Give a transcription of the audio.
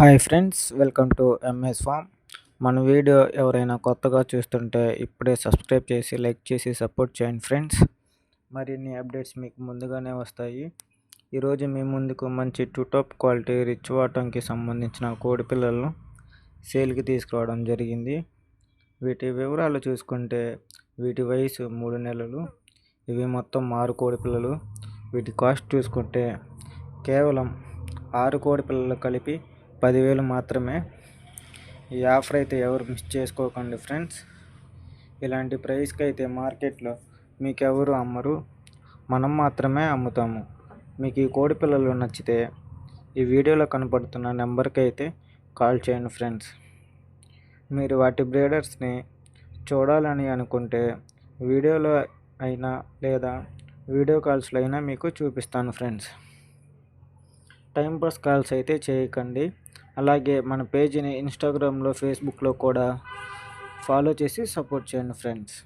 Hi friends, welcome to MS farm. మన video ఎవరైనా కొత్తగా చూస్తుంటే ఇప్పుడే సబ్స్క్రైబ్ చేసి లైక్ చేసి సపోర్ట్ చేయండి ఫ్రెండ్స్. మరిన్ని అప్డేట్స్ మీకు ముందుగానే వస్తాయి. ఈరోజు మీ ముందుకు మంచి టాప్ క్వాలిటీ రిచ్ వాటంకి సంబంధించిన కోడి పిల్లలను సేల్కి తీసుకురావడం జరిగింది. వీటి వివరాలు చూసుకుంటే వీటి వయసు 3 నెలలు. ఇవి మొత్తం 6 కోడి పిల్లలు. వీటి కాస్ట్ చూసుకుంటే కేవలం 6 కోడి పిల్లలు కలిపి 10,000 మాత్రమే. ఈ ఆఫర్ అయితే ఎవరు మిస్ చేసుకోకండి ఫ్రెండ్స్. ఇలాంటి ప్రైస్కి అయితే మార్కెట్లో మీకు ఎవరు అమ్మరు, మనం మాత్రమే అమ్ముతాము. మీకు ఈ కోడి పిల్లలు నచ్చితే ఈ వీడియోలో కనపడుతున్న నెంబర్కి అయితే కాల్ చేయండి ఫ్రెండ్స్. మీరు వాటి బ్రీడర్స్ని చూడాలని అనుకుంటే వీడియోలో అయినా లేదా వీడియో కాల్స్లో అయినా మీకు చూపిస్తాను ఫ్రెండ్స్. టైంపాస్ కాల్స్ అయితే చేయకండి. అలాగే మన పేజీని ఇన్స్టాగ్రామ్లో, ఫేస్బుక్లో కూడా ఫాలో చేసి సపోర్ట్ చేయండి ఫ్రెండ్స్.